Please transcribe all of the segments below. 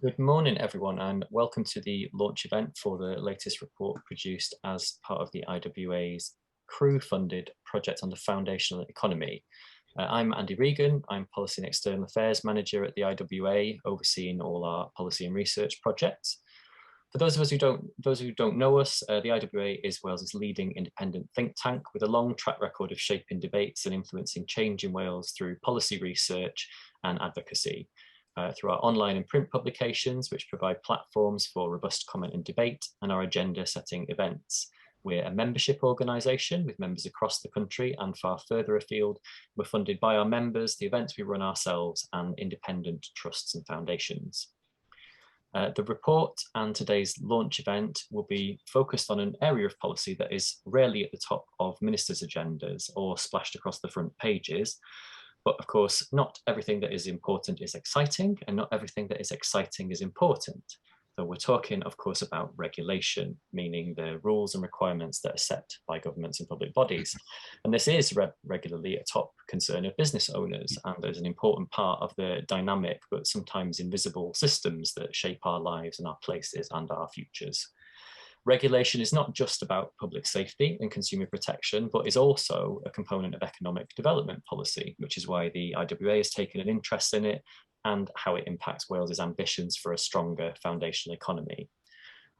Good morning, everyone, and welcome to the launch event for the latest report produced as part of the IWA's crew-funded project on the foundational economy. I'm Andy Regan. I'm Policy and External Affairs Manager at the IWA, overseeing all our policy and research projects. For those who don't know us, the IWA is Wales's leading independent think tank with a long track record of shaping debates and influencing change in Wales through policy research and advocacy. Through our online and print publications, which provide platforms for robust comment and debate, and our agenda-setting events. We're a membership organisation with members across the country and far further afield. We're funded by our members, the events we run ourselves, and independent trusts and foundations. The report and today's launch event will be focused on an area of policy that is rarely at the top of ministers' agendas or splashed across the front pages. But of course, not everything that is important is exciting, and not everything that is exciting is important. So we're talking, of course, about regulation, meaning the rules and requirements that are set by governments and public bodies. And this is regularly a top concern of business owners, and is an important part of the dynamic, but sometimes invisible systems that shape our lives and our places and our futures. Regulation is not just about public safety and consumer protection, but is also a component of economic development policy, which is why the IWA has taken an interest in it and how it impacts Wales's ambitions for a stronger foundational economy.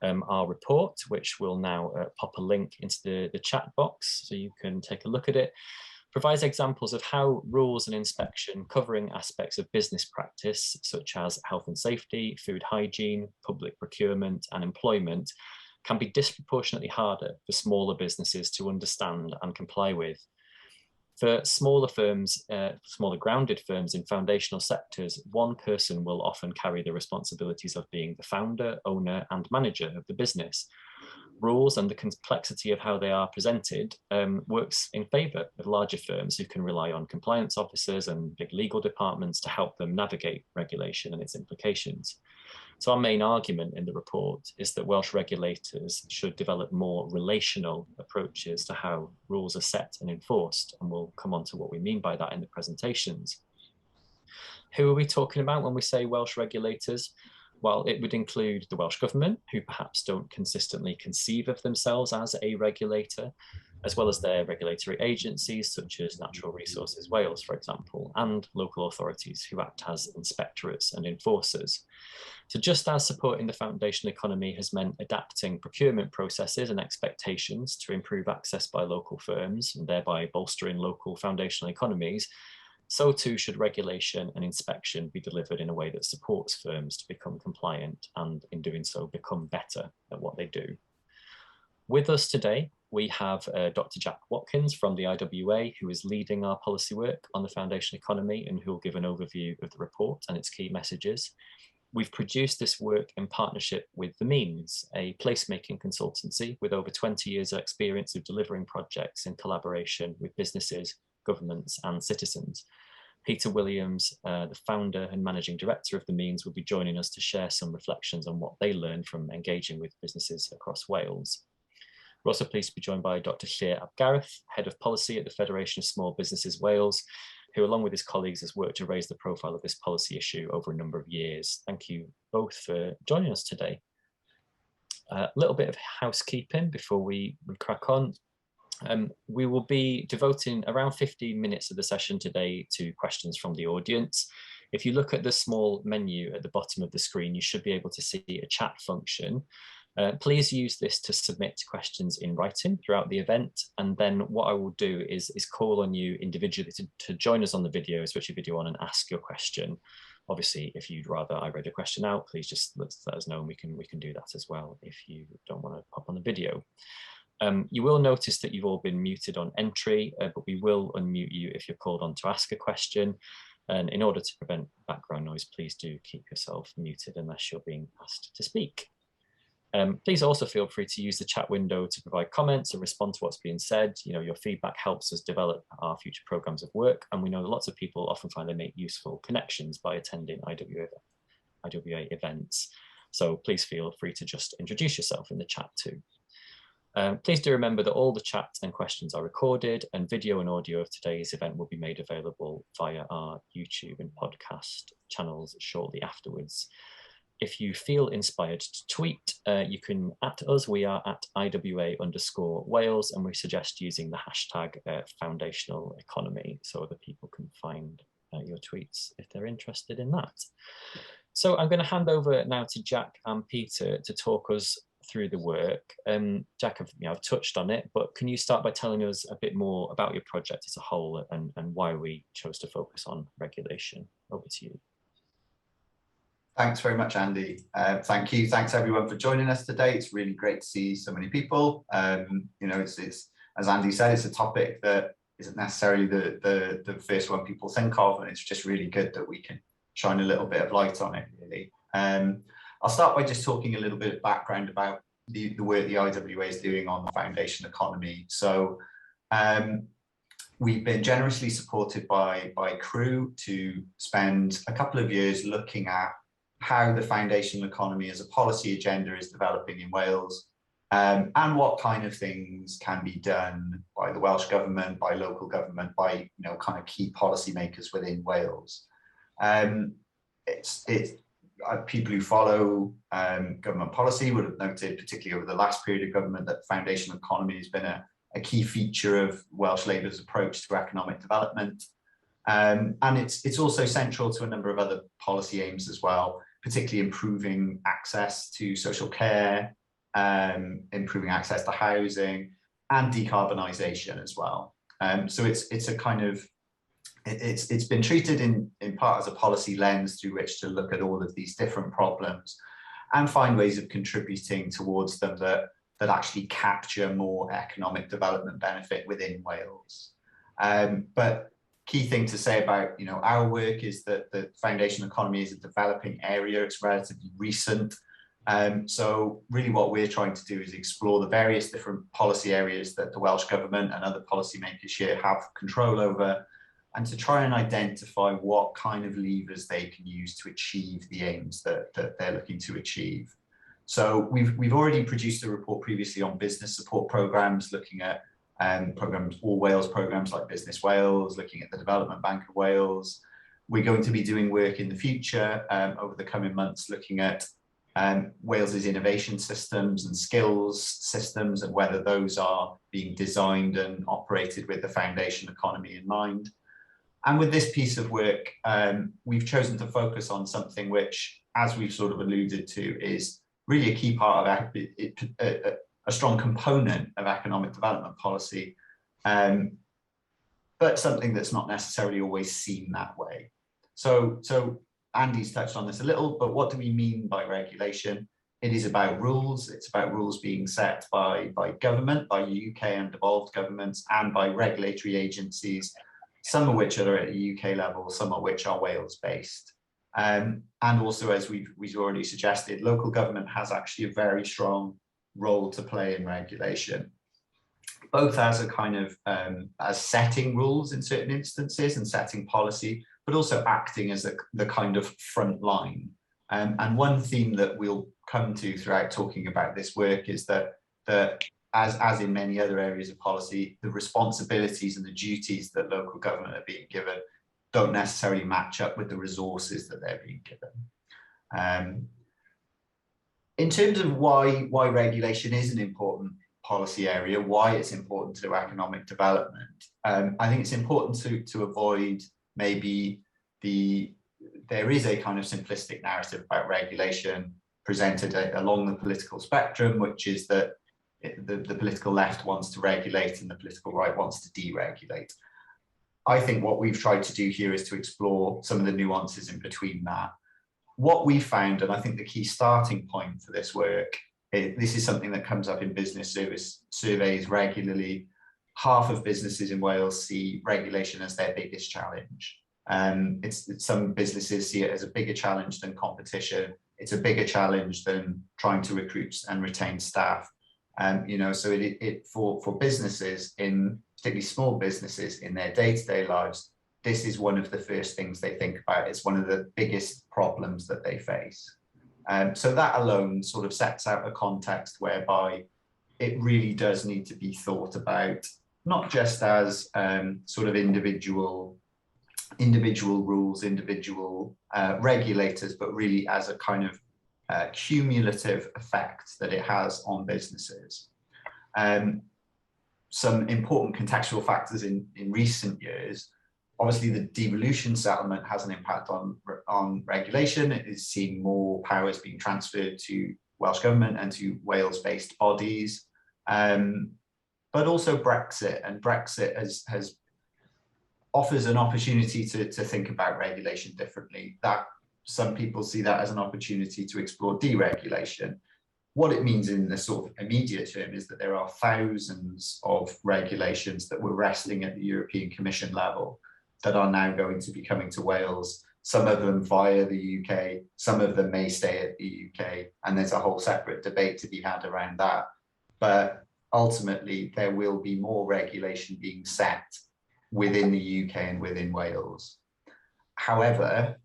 Our report, which will now pop a link into the chat box so you can take a look at it, provides examples of how rules and inspection covering aspects of business practice, such as health and safety, food hygiene, public procurement, and employment, can be disproportionately harder for smaller businesses to understand and comply with. For smaller firms, smaller grounded firms in foundational sectors, one person will often carry the responsibilities of being the founder, owner, and manager of the business. Rules and the complexity of how they are presented works in favour of larger firms who can rely on compliance officers and big legal departments to help them navigate regulation and its implications. So our main argument in the report is that Welsh regulators should develop more relational approaches to how rules are set and enforced, and we'll come on to what we mean by that in the presentations. Who are we talking about when we say Welsh regulators? Well, it would include the Welsh Government, who perhaps don't consistently conceive of themselves as a regulator, as well as their regulatory agencies, such as Natural Resources Wales, for example, and local authorities who act as inspectorates and enforcers. So just as supporting the foundational economy has meant adapting procurement processes and expectations to improve access by local firms, and thereby bolstering local foundational economies, so too should regulation and inspection be delivered in a way that supports firms to become compliant and, in doing so, become better at what they do. With us today, we have Dr. Jack Watkins from the IWA, who is leading our policy work on the foundational economy and who will give an overview of the report and its key messages. We've produced this work in partnership with The Means, a placemaking consultancy with over 20 years of experience of delivering projects in collaboration with businesses, governments, and citizens. Peter Williams, the founder and managing director of The Means, will be joining us to share some reflections on what they learned from engaging with businesses across Wales. We're also pleased to be joined by Dr. Llyr Gareth, Head of Policy at the Federation of Small Businesses Wales, who, along with his colleagues, has worked to raise the profile of this policy issue over a number of years. Thank you both for joining us today. A little bit of housekeeping before we crack on. We will be devoting around 15 minutes of the session today to questions from the audience. If you look at the small menu at the bottom of the screen, you should be able to see a chat function. Please use this to submit questions in writing throughout the event, and then what I will do is call on you individually to join us on the video, switch your video on and ask your question. Obviously, if you'd rather I read the question out, please just let us know, and we can do that as well if you don't want to pop on the video. You will notice that you've all been muted on entry, but we will unmute you if you're called on to ask a question. And in order to prevent background noise, please do keep yourself muted unless you're being asked to speak. Please also feel free to use the chat window to provide comments and respond to what's being said. You know, your feedback helps us develop our future programs of work, and we know that lots of people often find they make useful connections by attending IWA events. So please feel free to just introduce yourself in the chat too. Please do remember that all the chat and questions are recorded, and video and audio of today's event will be made available via our YouTube and podcast channels shortly afterwards. if you feel inspired to tweet, you can at us. We are at IWA_Wales, and we suggest using the hashtag foundational economy so other people can find your tweets if they're interested in that. So I'm going to hand over now to Jack and Peter to talk us through the work. Jack, I've touched on it, but can you start by telling us a bit more about your project as a whole and why we chose to focus on regulation? Over to you. Thanks very much, Andy. Thank you. Thanks everyone for joining us today. It's really great to see so many people. You know, it's as Andy said, it's a topic that isn't necessarily the first one people think of, and it's just really good that we can shine a little bit of light on it, really. I'll start by just talking a little bit of background about the work the IWA is doing on the foundation economy. So we've been generously supported by Crew to spend a couple of years looking at how the foundational economy as a policy agenda is developing in Wales, and what kind of things can be done by the Welsh government, by local government, by kind of key policymakers within Wales. People who follow government policy would have noted, particularly over the last period of government, that the foundational economy has been a key feature of Welsh Labour's approach to economic development. And it's also central to a number of other policy aims as well, particularly improving access to social care, improving access to housing, and decarbonisation as well. So it's a kind of, it's been treated in part as a policy lens through which to look at all of these different problems and find ways of contributing towards them that actually capture more economic development benefit within Wales. But key thing to say about our work is that the foundation economy is a developing area. It's relatively recent. So really what we're trying to do is explore the various different policy areas that the Welsh Government and other policymakers here have control over, and to try and identify what kind of levers they can use to achieve the aims that they're looking to achieve. So we've already produced a report previously on business support programs, looking at programs, all Wales programs like Business Wales, looking at the Development Bank of Wales. We're going to be doing work in the future over the coming months, looking at Wales's innovation systems and skills systems, and whether those are being designed and operated with the foundation economy in mind. And with this piece of work, we've chosen to focus on something which, as we've sort of alluded to, is really a key part of a strong component of economic development policy, but something that's not necessarily always seen that way. So Andy's touched on this a little, but what do we mean by regulation? It is about rules. It's about rules being set by government, by UK and devolved governments, and by regulatory agencies, some of which are at a UK level, some of which are Wales-based. And also, as we've already suggested, local government has actually a very strong role to play in regulation, both as a kind of as setting rules in certain instances and setting policy, but also acting as the kind of front line. And one theme that we'll come to throughout talking about this work is that as in many other areas of policy, the responsibilities and the duties that local government are being given don't necessarily match up with the resources that they're being given. In terms of why regulation is an important policy area, why it's important to economic development, I think it's important to avoid maybe there is a kind of simplistic narrative about regulation presented along the political spectrum, which is that the political left wants to regulate and the political right wants to deregulate. I think what we've tried to do here is to explore some of the nuances in between that. What we found, and I think the key starting point for this work, this is something that comes up in business service surveys regularly. Half of businesses in Wales see regulation as their biggest challenge. Some businesses see it as a bigger challenge than competition. It's a bigger challenge than trying to recruit and retain staff. So for businesses, particularly small businesses, in their day-to-day lives, this is one of the first things they think about. It's one of the biggest problems that they face. So that alone sort of sets out a context whereby it really does need to be thought about, not just as sort of individual rules, individual regulators, but really as a kind of cumulative effect that it has on businesses. Some important contextual factors in recent years. Obviously, the devolution settlement has an impact on regulation. It is seeing more powers being transferred to Welsh Government and to Wales-based bodies. But also Brexit, and Brexit offers an opportunity to think about regulation differently. That some people see that as an opportunity to explore deregulation. What it means in the sort of immediate term is that there are thousands of regulations that were resting at the European Commission level that are now going to be coming to Wales, some of them via the UK, some of them may stay at the UK, and there's a whole separate debate to be had around that. But ultimately, there will be more regulation being set within the UK and within Wales. However,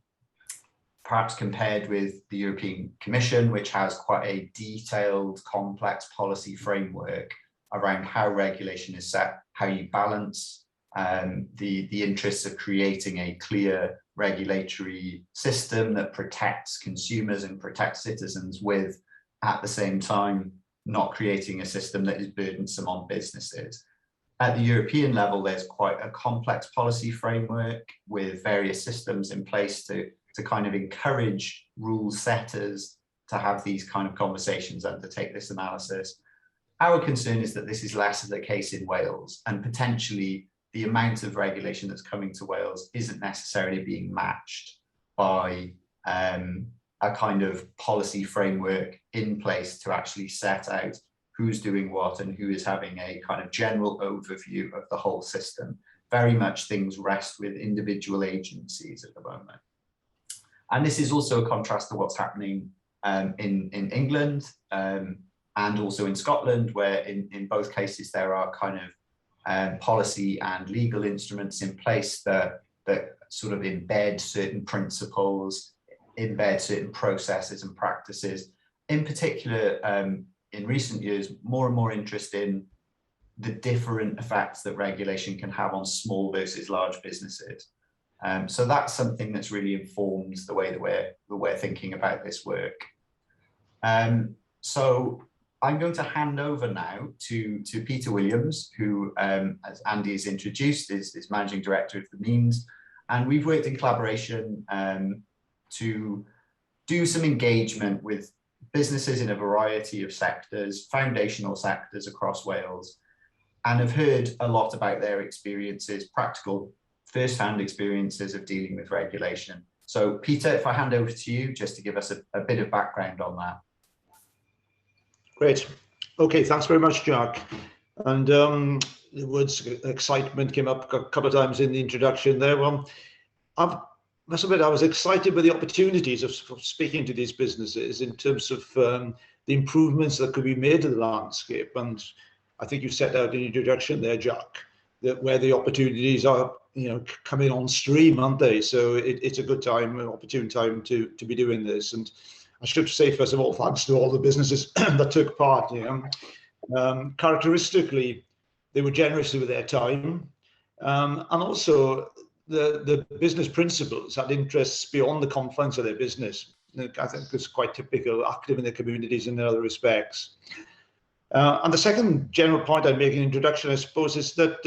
perhaps compared with the European Commission, which has quite a detailed, complex policy framework around how regulation is set, how you balance the interests of creating a clear regulatory system that protects consumers and protects citizens with, at the same time, not creating a system that is burdensome on businesses. At the European level, there's quite a complex policy framework with various systems in place to kind of encourage rule setters to have these kind of conversations and to take this analysis. Our concern is that this is less of the case in Wales, and potentially the amount of regulation that's coming to Wales isn't necessarily being matched by a kind of policy framework in place to actually set out who's doing what and who is having a kind of general overview of the whole system. Very much things rest with individual agencies at the moment. And this is also a contrast to what's happening in England and also in Scotland, where in both cases there are kind of policy and legal instruments in place that sort of embed certain principles, embed certain processes and practices. In particular, in recent years, more and more interest in the different effects that regulation can have on small versus large businesses. So that's something that's really informed the way that we're thinking about this work. So I'm going to hand over now to Peter Williams, who, as Andy has introduced, is Managing Director of the Means. And we've worked in collaboration to do some engagement with businesses in a variety of sectors, foundational sectors across Wales, and have heard a lot about their experiences, practical first-hand experiences of dealing with regulation. So Peter, if I hand over to you, just to give us a bit of background on that. Great. Okay, thanks very much, Jack. And the words excitement came up a couple of times in the introduction there. Well, I must admit, I was excited with the opportunities of speaking to these businesses in terms of the improvements that could be made to the landscape. And I think you set out in the introduction there, Jack, that where the opportunities are, coming on stream, aren't they? So it's a good time, an opportune time to be doing this. And I should say, first of all, thanks to all the businesses that took part. Characteristically, they were generous with their time, and also the business principles had interests beyond the confines of their business. I think it's quite typical, active in their communities in other respects. And the second general point I'd make in introduction, I suppose, is that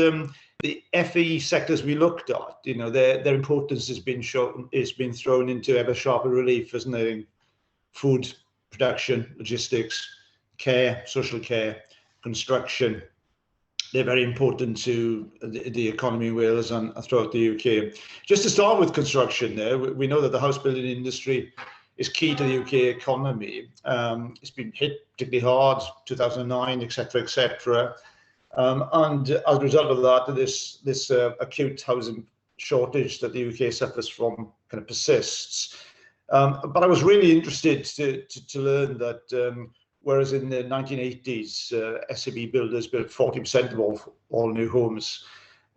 the FE sectors we looked at, their importance has been thrown into ever sharper relief, isn't it? Food production, logistics, care, social care, construction. They're very important to the economy in Wales and throughout the UK. Just to start with construction there, we know that the house building industry is key to the UK economy. It's been hit particularly hard, 2009, etc., etc. And as a result of that, this acute housing shortage that the UK suffers from kind of persists. But I was really interested to learn that whereas in the 1980s, SME builders built 40% of all new homes,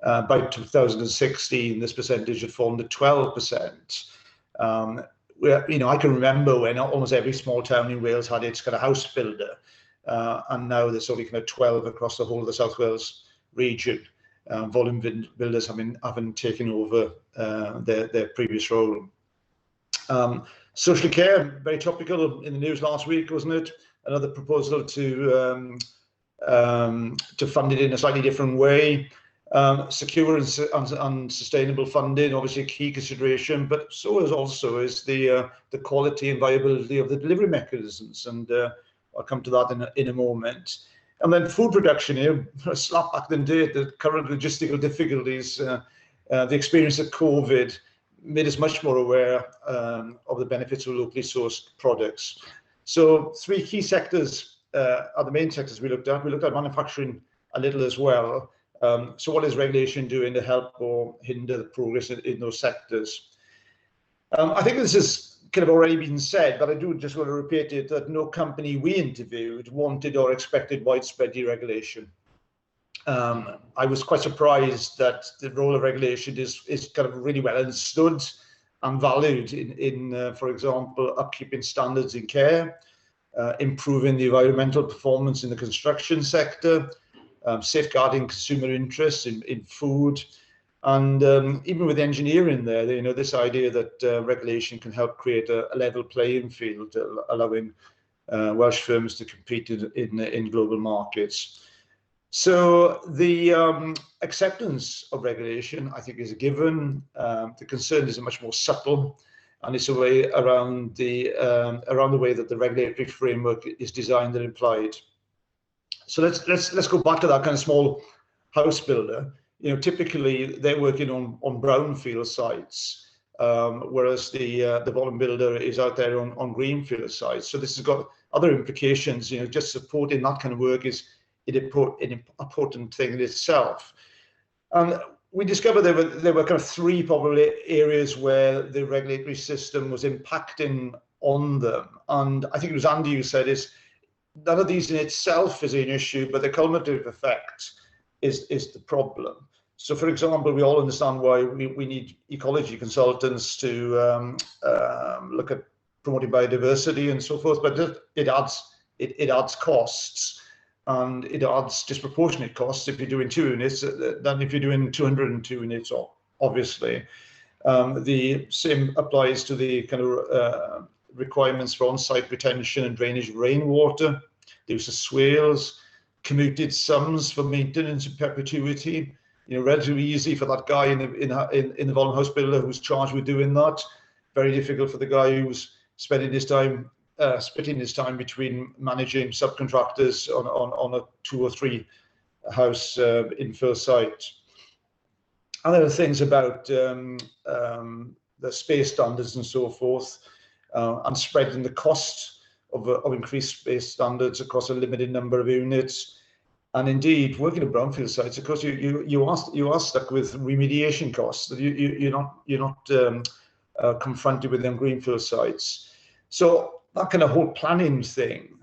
by 2016, this percentage had fallen to 12%. I can remember when almost every small town in Wales had its kind of house builder, and now there's only kind of 12 across the whole of the South Wales region. Volume builders haven't taken over their previous role. Social care, very topical in the news last week, wasn't it? Another proposal to fund it in a slightly different way. Secure and sustainable funding, obviously a key consideration, but so is the quality and viability of the delivery mechanisms, and I'll come to that in a moment. And then food production, a slap back in the date, the current logistical difficulties, the experience of COVID made us much more aware of the benefits of locally sourced products. So 3 key sectors are the main sectors we looked at. We looked at manufacturing a little as well. So what is regulation doing to help or hinder the progress in those sectors? I think this has kind of already been said, but I do just want to repeat it, that no company we interviewed wanted or expected widespread deregulation. I was quite surprised that the role of regulation is kind of really well understood and valued in for example, upkeeping standards in care, improving the environmental performance in the construction sector, safeguarding consumer interests in food, and even with engineering there, this idea that regulation can help create a level playing field, allowing Welsh firms to compete in global markets. So the acceptance of regulation, I think, is a given. The concern is much more subtle, and it's a way around the way that the regulatory framework is designed and applied. So let's go back to that kind of small house builder. Typically they're working on brownfield sites, whereas the bottom builder is out there on greenfield sites. So this has got other implications. Just supporting that kind of work is an important thing in itself. And we discovered there were kind of 3 probably areas where the regulatory system was impacting on them. And I think it was Andy who said none of these in itself is an issue, but the cumulative effect is the problem. So, for example, we all understand why we need ecology consultants to look at promoting biodiversity and so forth, but it adds costs. And it adds disproportionate costs if you're doing 2 units than if you're doing 202 units, obviously. The same applies to the kind of requirements for on-site retention and drainage of rainwater, the use of swales, commuted sums for maintenance in perpetuity. Relatively easy for that guy in the volume house builder who's charged with doing that. Very difficult for the guy who's splitting his time between managing subcontractors on a 2 or 3 house infill site. Other things about the space standards and so forth, and spreading the cost of increased space standards across a limited number of units. And indeed, working at brownfield sites, of course, you are stuck with remediation costs that you're not confronted with on greenfield sites. So that kind of whole planning thing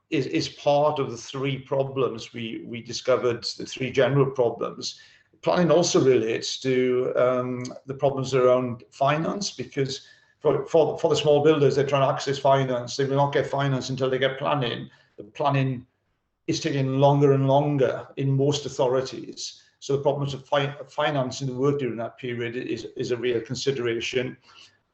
is part of the 3 problems we discovered, the 3 general problems. Planning also relates to the problems around finance, because for the small builders, they're trying to access finance. They will not get finance until they get planning. The planning is taking longer and longer in most authorities. So the problems of financing the work during that period is a real consideration.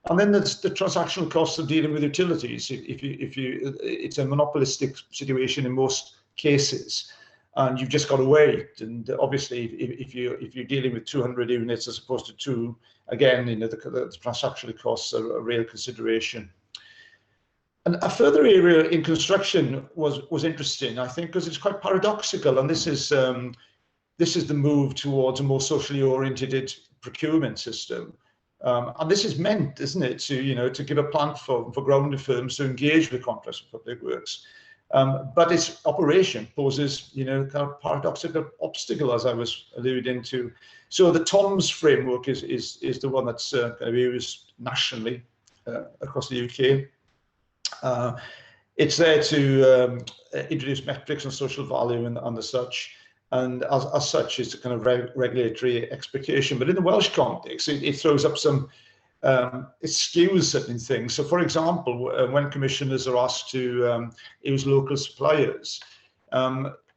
And then there's the transactional costs of dealing with utilities. It's a monopolistic situation in most cases, and you've just got to wait. And obviously, if you're dealing with 200 units as opposed to 2, again, the transactional costs are a real consideration. And a further area in construction was interesting, I think, because it's quite paradoxical, and this is the move towards a more socially oriented procurement system. And this is meant, isn't it, to give a platform for grounded firms to engage with contracts for public works. But its operation poses, kind of paradoxical obstacle, as I was alluding to. So the TOMS framework is the one that's kind of used nationally across the UK. It's there to introduce metrics on social value and as such. And as such, it's a kind of regulatory expectation. But in the Welsh context, it throws up some, it skews certain things. So, for example, when commissioners are asked to use local suppliers,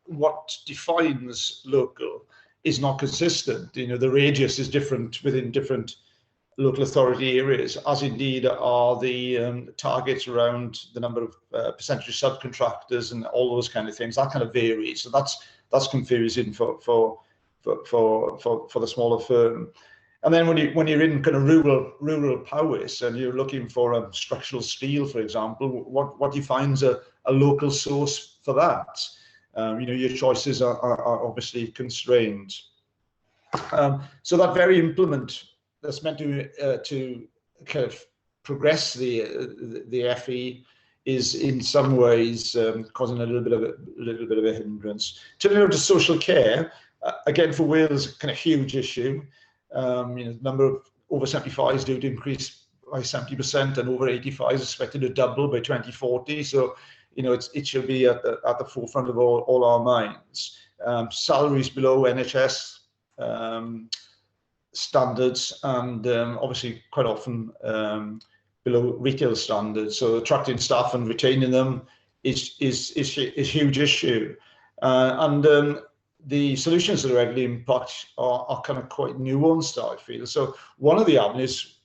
what defines local is not consistent. The radius is different within different local authority areas, as indeed are the targets around the number of percentage of subcontractors and all those kind of things. That kind of varies, so that's confusing for the smaller firm. And then when you're in kind of rural powers and you're looking for structural steel, for example, what defines a local source for that? Your choices are obviously constrained. So that very implement that's meant to kind of progress the FE is in some ways causing a little bit of a hindrance. Turning over to social care, again for Wales, kind of huge issue. The number of over 75s due to increase by 70%, and over 85s expected to double by 2040. So, it should be at the forefront of all our minds. Salaries below NHS standards, and obviously quite often below retail standards. So attracting staff and retaining them is a huge issue. The solutions that are readily impact are kind of quite nuanced, I feel. So one of the avenues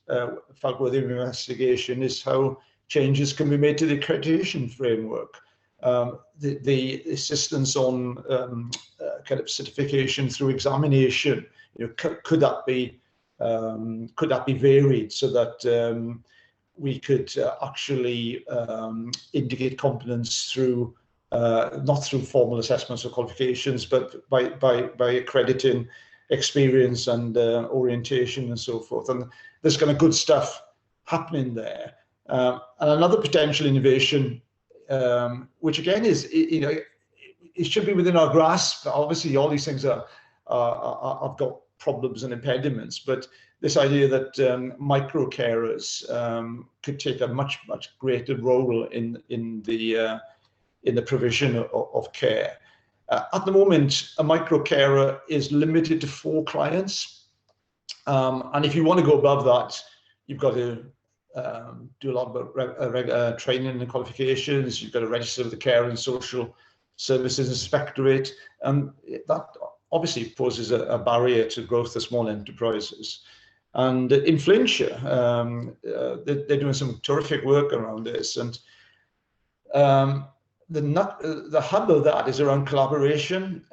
felt worthy of investigation is how changes can be made to the accreditation framework. The assistance on kind of certification through examination, could that be varied so that we could actually indicate competence through not through formal assessments or qualifications, but by accrediting experience and orientation and so forth. And there's kind of good stuff happening there. And another potential innovation, which again is, it should be within our grasp. Obviously, all these things have got problems and impediments, but this idea that micro carers could take a much greater role in the provision of care. At the moment, a micro carer is limited to 4 clients, and if you want to go above that, you've got to do a lot of training and qualifications. You've got to register with the Care and Social Services Inspectorate, and that obviously poses a barrier to growth of small enterprises. And in Flintshire, they're doing some terrific work around this, and the hub of that is around collaboration,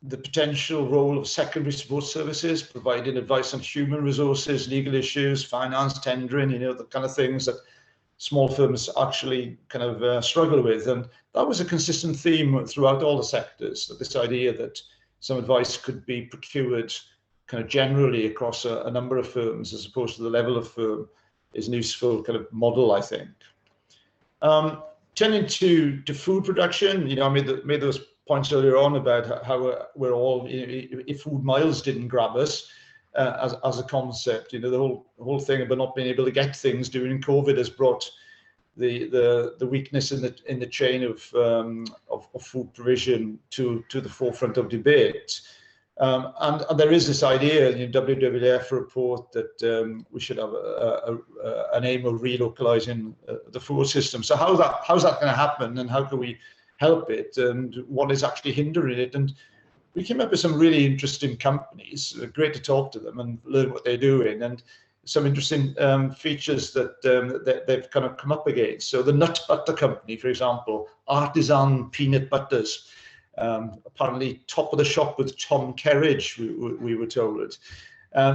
the potential role of secondary support services, providing advice on human resources, legal issues, finance, tendering, the kind of things that small firms actually kind of struggle with. And that was a consistent theme throughout all the sectors, that this idea that some advice could be procured kind of generally across a number of firms as opposed to the level of firm is an useful kind of model, I think. Turning to food production, I made those points earlier on about how we're all, if food miles didn't grab us as a concept, the whole thing about not being able to get things during COVID has brought the weakness in the chain of food provision to the forefront of debate. And there is this idea in the WWF report that we should have an aim of relocalizing the food system. So how's that going to happen, and how can we help it, and what is actually hindering it? And we came up with some really interesting companies. Great to talk to them and learn what they're doing, and some interesting features that they've kind of come up against. So the nut butter company, for example, artisan peanut butters. Apparently top of the shop with Tom Kerridge, we were told.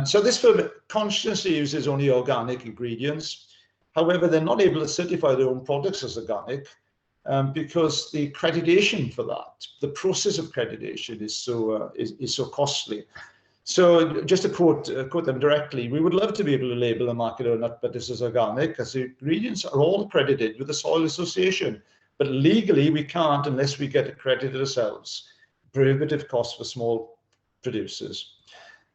So this firm consciously uses only organic ingredients. However, they're not able to certify their own products as organic because the accreditation for that, the process of accreditation is so costly. So just to quote them directly, we would love to be able to label and market our nut butters as organic, as the ingredients are all accredited with the Soil Association. But legally, we can't unless we get accredited ourselves. Prohibitive costs for small producers.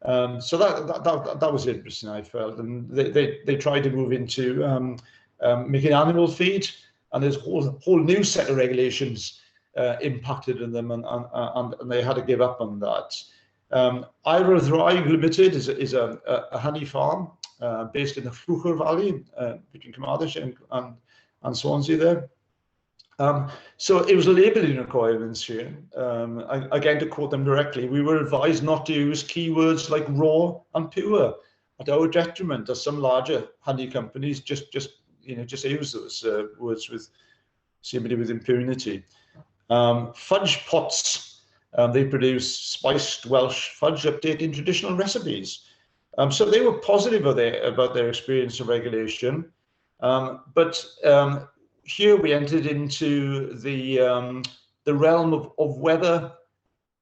So that was interesting, I felt. And they tried to move into making animal feed, and there's a whole new set of regulations impacted on them, and they had to give up on that. Ira Thrive Limited is a honey farm based in the Ffrwch'r Valley between Carmarthenshire and Swansea there. So it was labelling requirements here. Again, to quote them directly, we were advised not to use keywords like raw and pure, at our detriment, as some larger handy companies just use those words with seemingly with impunity. Fudge pots, they produce spiced Welsh fudge updating traditional recipes. So they were positive about their experience of regulation, but here we entered into the realm of whether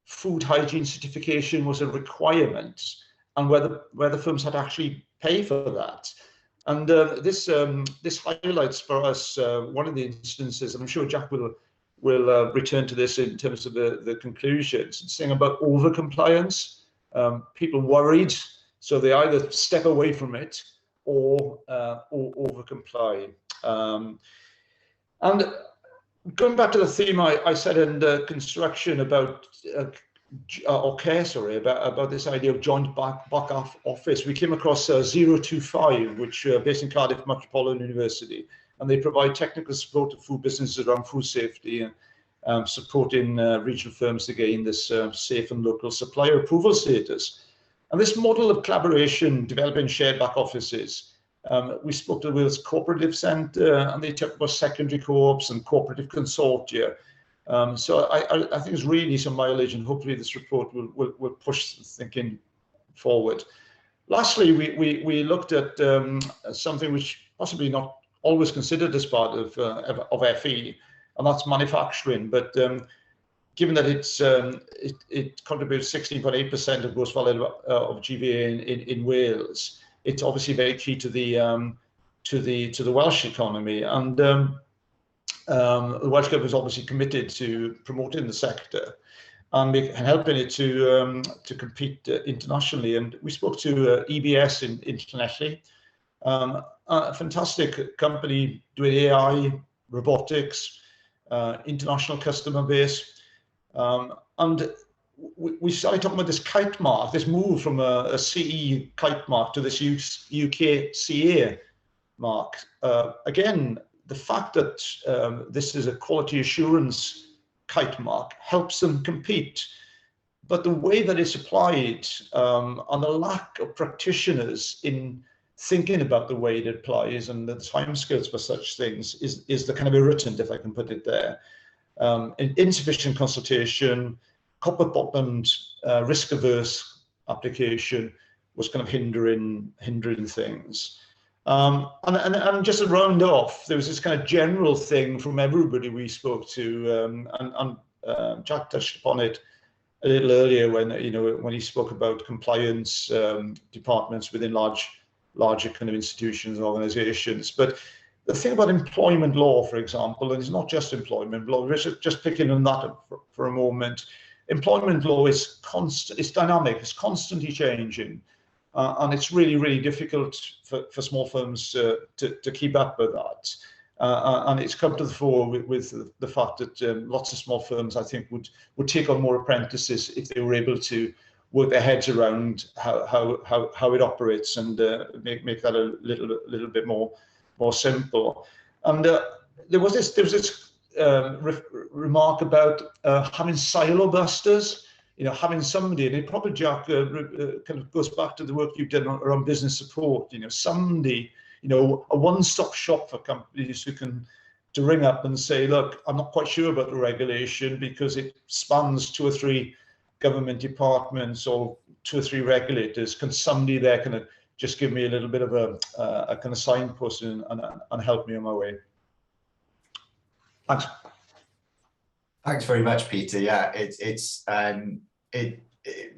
food hygiene certification was a requirement and whether firms had to actually pay for that. And this highlights for us one of the instances, and I'm sure Jack will return to this in terms of the conclusions. It's saying about over-compliance, people worried, so they either step away from it or over-comply. And going back to the theme I said in the construction about about this idea of joint back office, we came across 025, which based in Cardiff Metropolitan University, and they provide technical support to food businesses around food safety and supporting regional firms to gain this safe and local supplier approval status. And this model of collaboration, developing shared back offices, we spoke to the Wales Cooperative Centre, and they talked about secondary co-ops and cooperative consortia. So I think it's really some mileage, and hopefully this report will push the thinking forward. Lastly, we looked at something which possibly not always considered as part of FE, and that's manufacturing. But given that it contributes 16.8% of gross value of GVA in Wales, it's obviously very key to the Welsh economy, and the Welsh government is obviously committed to promoting the sector and helping it to compete internationally. And we spoke to EBS internationally, a fantastic company doing AI, robotics, international customer base, and we started talking about this kite mark, this move from a CE kite mark to this UK CA mark. Again, the fact that this is a quality assurance kite mark helps them compete, but the way that it's applied and the lack of practitioners in thinking about the way it applies and the timescales for such things is the kind of irritant, if I can put it there. Insufficient consultation, copper-bottomed, risk-averse application was kind of hindering things. And just to round off, there was this kind of general thing from everybody we spoke to, and Jack touched upon it a little earlier when he spoke about compliance departments within larger kind of institutions and organizations. But the thing about employment law, for example, and it's not just employment law, just picking on that for a moment. Employment law is constant, it's dynamic, it's constantly changing, and it's really, really difficult for small firms to keep up with that. And it's come to the fore with the fact that lots of small firms, I think, would take on more apprentices if they were able to work their heads around how it operates and make that a little bit more simple. And there was this remark about having silo busters, having somebody, and it probably, Jack, kind of goes back to the work you've done around business support, somebody, a one-stop shop for companies who can to ring up and say, look, I'm not quite sure about the regulation because it spans 2 or 3 government departments or 2 or 3 regulators. Can somebody there kind of just give me a little bit of a kind of signpost and help me on my way? Thanks. Thanks very much, Peter. Yeah,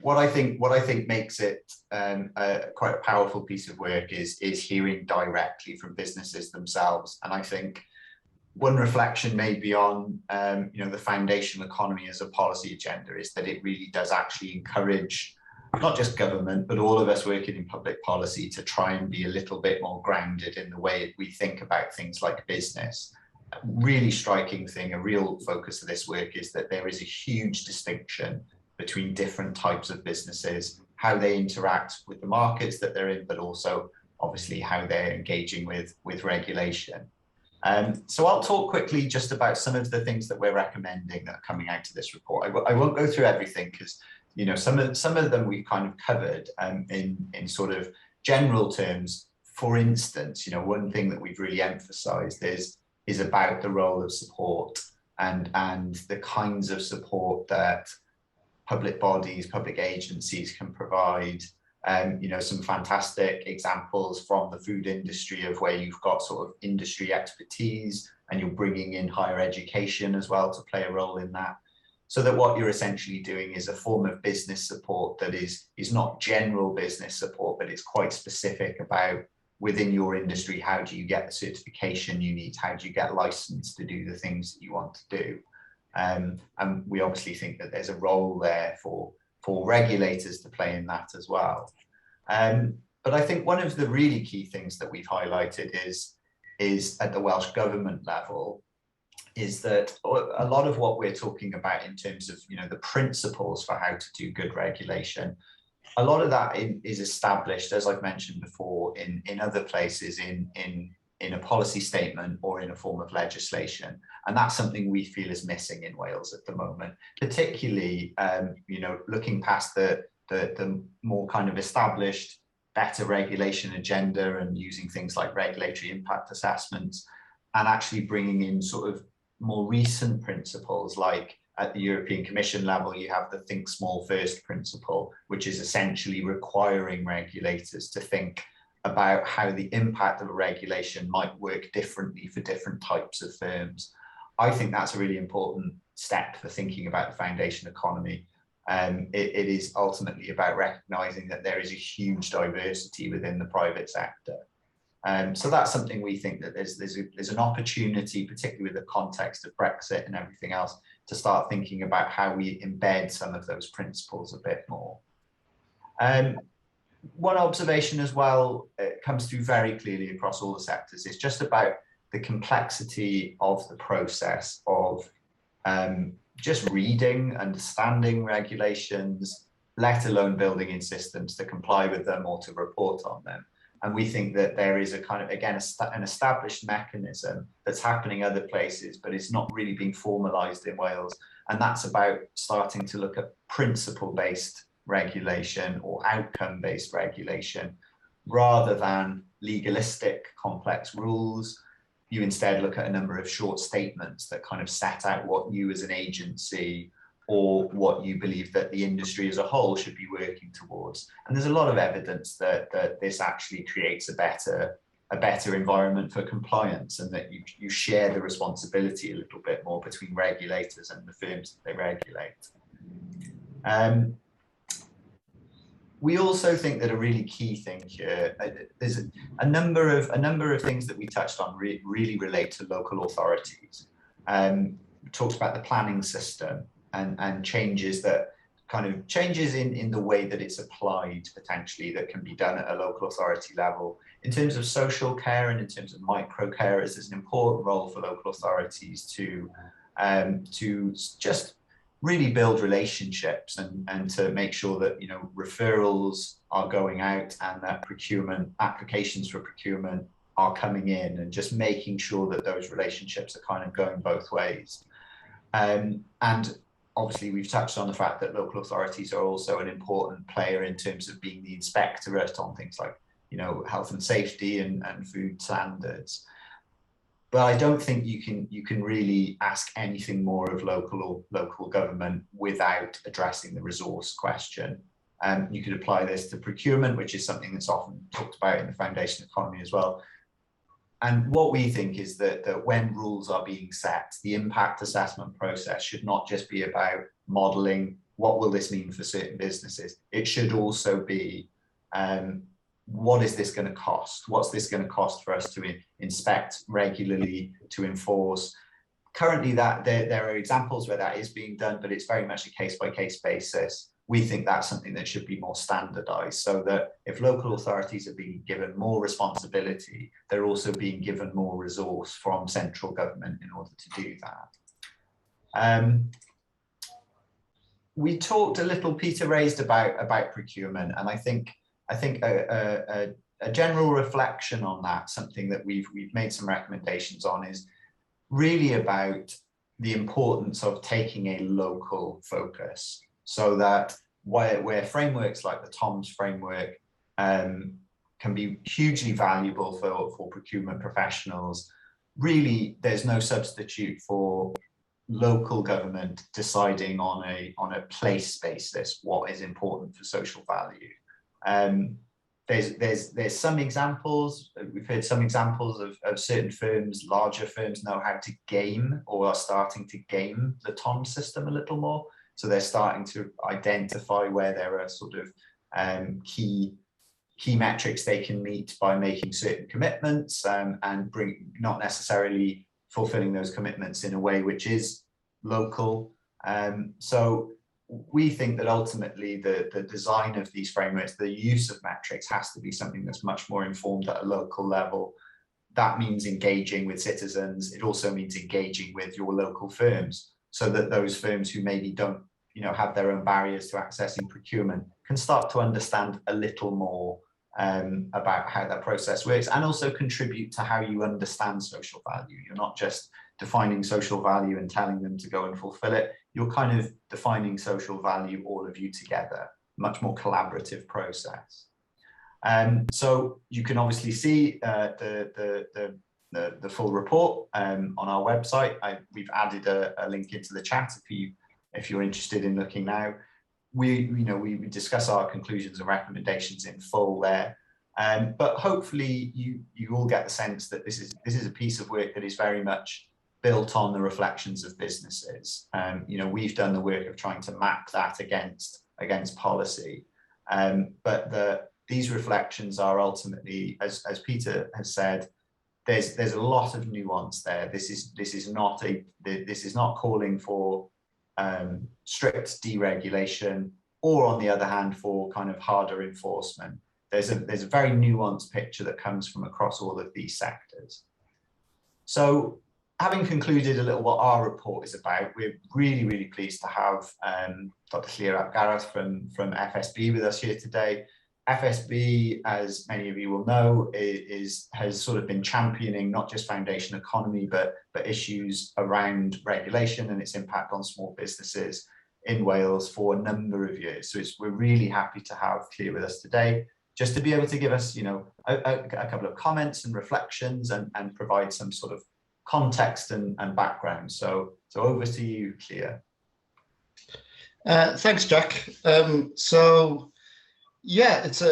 what I think makes it quite a powerful piece of work is hearing directly from businesses themselves. And I think one reflection maybe on the foundational economy as a policy agenda is that it really does actually encourage not just government, but all of us working in public policy to try and be a little bit more grounded in the way we think about things like business. A really striking thing, a real focus of this work is that there is a huge distinction between different types of businesses, how they interact with the markets that they're in, but also obviously how they're engaging with regulation. So I'll talk quickly just about some of the things that we're recommending that are coming out of this report. I won't go through everything because some of them we've kind of covered in sort of general terms, for instance, one thing that we've really emphasized is about the role of support and the kinds of support that public bodies, public agencies can provide. Some fantastic examples from the food industry of where you've got sort of industry expertise and you're bringing in higher education as well to play a role in that. So that what you're essentially doing is a form of business support that is not general business support, but it's quite specific about within your industry, how do you get the certification you need? How do you get licensed to do the things that you want to do? And we obviously think that there's a role there for regulators to play in that as well. But I think one of the really key things that we've highlighted is at the Welsh Government level, is that a lot of what we're talking about in terms of the principles for how to do good regulation, a lot of that is established, as I've mentioned before, in other places in a policy statement or in a form of legislation. And that's something we feel is missing in Wales at the moment, particularly looking past the more kind of established better regulation agenda and using things like regulatory impact assessments, and actually bringing in sort of more recent principles, like at the European Commission level, you have the think small first principle, which is essentially requiring regulators to think about how the impact of a regulation might work differently for different types of firms. I think that's a really important step for thinking about the foundation economy. It is ultimately about recognizing that there is a huge diversity within the private sector. So that's something we think that there's an opportunity, particularly with the context of Brexit and everything else, to start thinking about how we embed some of those principles a bit more. One observation as well, it comes through very clearly across all the sectors, is just about the complexity of the process of just reading, understanding regulations, let alone building in systems to comply with them or to report on them. And we think that there is a kind of, again, an established mechanism that's happening other places, but it's not really being formalized in Wales. And that's about starting to look at principle-based regulation or outcome-based regulation, rather than legalistic, complex rules. You instead look at a number of short statements that kind of set out what you as an agency or what you believe that the industry as a whole should be working towards. And there's a lot of evidence that this actually creates a better environment for compliance, and that you share the responsibility a little bit more between regulators and the firms that they regulate. We also think that a really key thing here, there's a number of things that we touched on really relate to local authorities. We talked about the planning system and changes in the way that it's applied potentially that can be done at a local authority level. In terms of social care and in terms of micro carers, there's an important role for local authorities to just really build relationships and to make sure that referrals are going out and that applications for procurement are coming in, and just making sure that those relationships are kind of going both ways. And obviously we've touched on the fact that local authorities are also an important player in terms of being the inspectorate on things like health and safety and food standards. But I don't think you can really ask anything more of local government without addressing the resource question. You could apply this to procurement, which is something that's often talked about in the foundation economy as well. And what we think is that when rules are being set, the impact assessment process should not just be about modelling what will this mean for certain businesses. It should also be what is this going to cost? What's this going to cost for us to inspect regularly, to enforce? Currently, there are examples where that is being done, but it's very much a case-by-case basis. We think that's something that should be more standardized, so that if local authorities are being given more responsibility, they're also being given more resource from central government in order to do that. We talked a little, Peter raised about procurement, and I think a general reflection on that, something that we've made some recommendations on, is really about the importance of taking a local focus, so that where frameworks like the TOMS framework can be hugely valuable for procurement professionals. Really, there's no substitute for local government deciding on a place basis what is important for social value. There's some examples, we've heard some examples of certain firms, larger firms know how to game or are starting to game the TOM system a little more. So they're starting to identify where there are sort of key metrics they can meet by making certain commitments and not necessarily fulfilling those commitments in a way which is local. So we think that ultimately the design of these frameworks, the use of metrics has to be something that's much more informed at a local level. That means engaging with citizens. It also means engaging with your local firms so that those firms who maybe don't, have their own barriers to accessing procurement can start to understand a little more about how that process works, and also contribute to how you understand social value. You're not just defining social value and telling them to go and fulfill it. You're kind of defining social value, all of you together, much more collaborative process. So you can obviously see the full report on our website. We've added a link into the chat if you're interested in looking now. We discuss our conclusions and recommendations in full there. But hopefully you all get the sense that this is a piece of work that is very much built on the reflections of businesses. We've done the work of trying to map that against policy. But these reflections are ultimately, as Peter has said, there's a lot of nuance there. This is not calling for strict deregulation, or on the other hand for kind of harder enforcement. There's a very nuanced picture that comes from across all of these sectors. So having concluded a little what our report is about, we're really, really pleased to have Dr. Llyr Gareth from FSB with us here today. FSB, as many of you will know, has sort of been championing not just foundation economy, but issues around regulation and its impact on small businesses in Wales for a number of years. So we're really happy to have Llyr with us today, just to be able to give us, a couple of comments and reflections and provide some sort of context and background. So over to you, Llyr. Thanks, Jack. Yeah, it's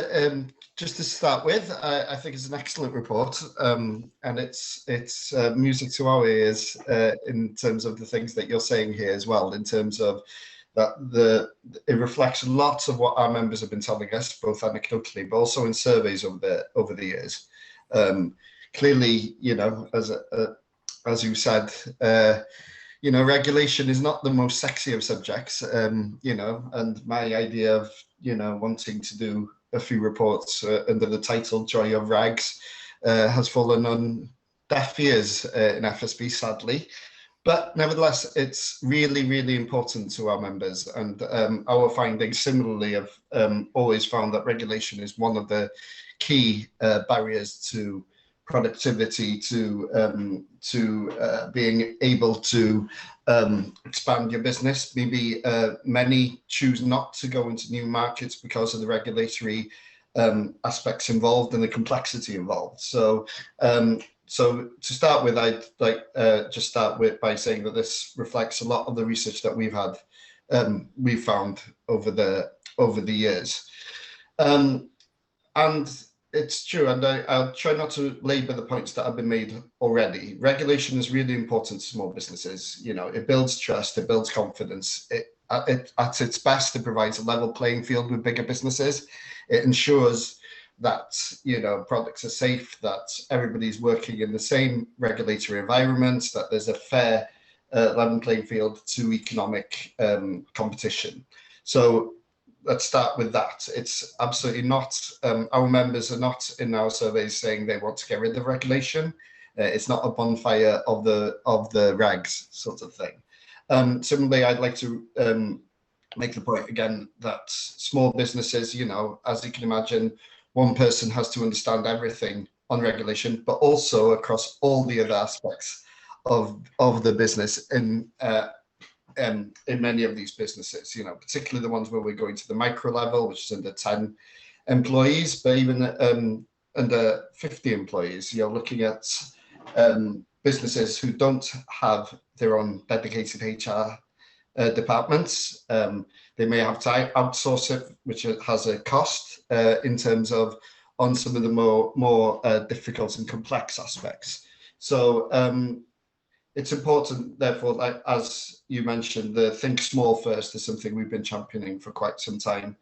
just to start with, I think it's an excellent report, and it's music to our ears in terms of the things that you're saying here as well, in terms of that it reflects lots of what our members have been telling us, both anecdotally, but also in surveys over the years. Clearly, as you said, regulation is not the most sexy of subjects, and my idea of, wanting to do a few reports under the title Joy of Regs has fallen on deaf ears in FSB, sadly. But nevertheless, it's really, really important to our members, and our findings similarly have always found that regulation is one of the key barriers to productivity, to being able to expand your business. Maybe many choose not to go into new markets because of the regulatory aspects involved and the complexity involved. So to start with, I'd like just start by saying that this reflects a lot of the research that we've found over the years, and it's true, and I'll try not to labour the points that have been made already. Regulation is really important to small businesses. It builds trust, it builds confidence. At its best, it provides a level playing field with bigger businesses. It ensures that products are safe, that everybody's working in the same regulatory environment, that there's a fair level playing field to economic competition. So let's start with that. It's absolutely not, our members are not in our surveys saying they want to get rid of regulation. It's not a bonfire of the regs sort of thing. Similarly, I'd like to make the point again that small businesses, as you can imagine, one person has to understand everything on regulation, but also across all the other aspects of the business in many of these businesses, particularly the ones where we're going to the micro level, which is under 10 employees, but even under 50 employees, you're looking at businesses who don't have their own dedicated HR departments. They may have to outsource it, which has a cost in terms of on some of the more difficult and complex aspects. So it's important, therefore, like, as you mentioned, the think small first is something we've been championing for quite some time.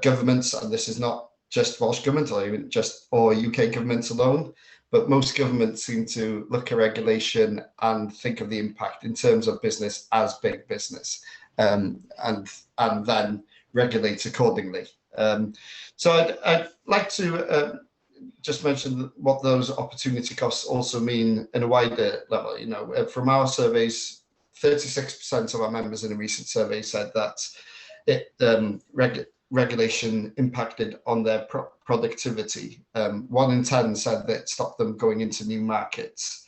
Governments, and this is not just Welsh government or even or UK governments alone, but most governments seem to look at regulation and think of the impact in terms of business as big business, and then regulate accordingly. So I'd like to just mention what those opportunity costs also mean in a wider level. You know, from our surveys, 36% of our members in a recent survey said that regulation impacted on their productivity. 1 in 10 said that it stopped them going into new markets.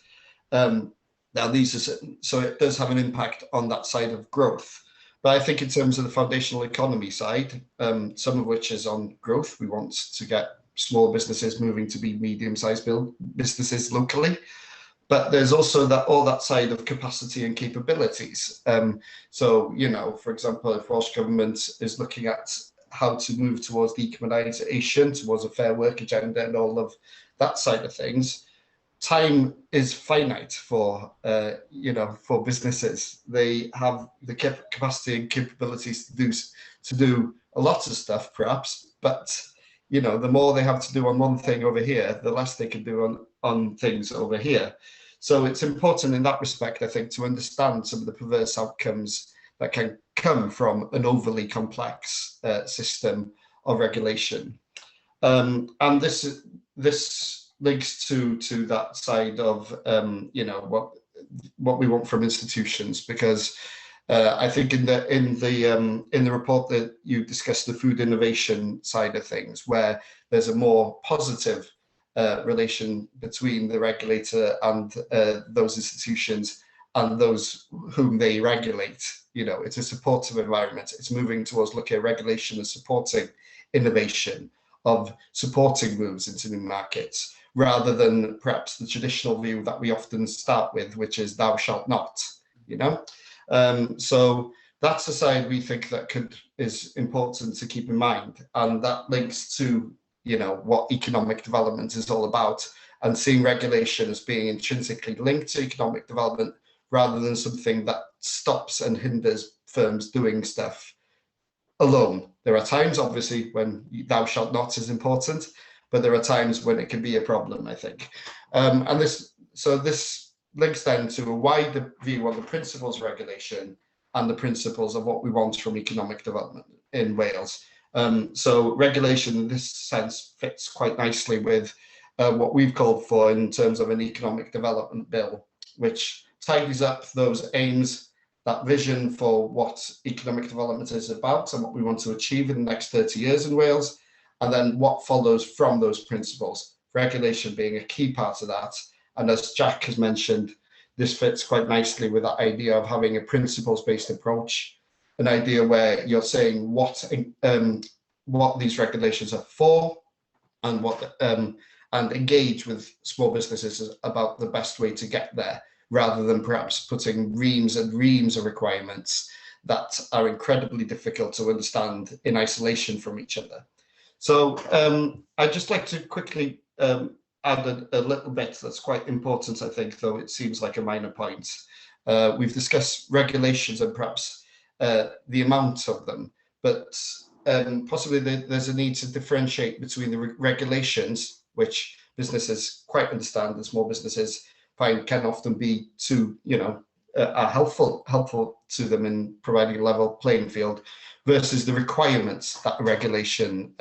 Now these are, so it does have an impact on that side of growth. But I think in terms of the foundational economy side, some of which is on growth, we want to get small businesses moving to be medium-sized businesses locally. But there's also all that side of capacity and capabilities. So, you know, for example, if Welsh Government is looking at how to move towards decarbonisation, towards a fair work agenda and all of that side of things, time is finite for, you know, for businesses. They have the capacity and capabilities to do a lot of stuff, perhaps, but, you know, the more they have to do on one thing over here, the less they can do on things over here. So it's important in that respect, I think, to understand some of the perverse outcomes that can come from an overly complex system of regulation. And this links to that side of, you know, what we want from institutions, because I think in the report that you discussed the food innovation side of things, where there's a more positive relation between the regulator and those institutions and those whom they regulate. You know, it's a supportive environment. It's moving towards looking at regulation as supporting innovation, of supporting moves into new markets, rather than perhaps the traditional view that we often start with, which is thou shalt not, you know. So that's a side we think that is important to keep in mind, and that links to, you know, what economic development is all about, and seeing regulation as being intrinsically linked to economic development rather than something that stops and hinders firms doing stuff alone. There are times, obviously, when thou shalt not is important, but there are times when it can be a problem, I think. And this links then to a wider view on the principles of regulation and the principles of what we want from economic development in Wales. So regulation in this sense fits quite nicely with what we've called for in terms of an economic development bill, which tidies up those aims, that vision for what economic development is about and what we want to achieve in the next 30 years in Wales, and then what follows from those principles, regulation being a key part of that. And as Jack has mentioned, this fits quite nicely with that idea of having a principles-based approach, an idea where you're saying what these regulations are for, and and engage with small businesses about the best way to get there, rather than perhaps putting reams and reams of requirements that are incredibly difficult to understand in isolation from each other. So I'd just like to quickly add a little bit that's quite important, I think, though it seems like a minor point. We've discussed regulations and perhaps the amount of them, but possibly there's a need to differentiate between the regulations, which businesses quite understand, and small businesses find can often be too, you know, are helpful to them in providing a level playing field, versus the requirements that regulation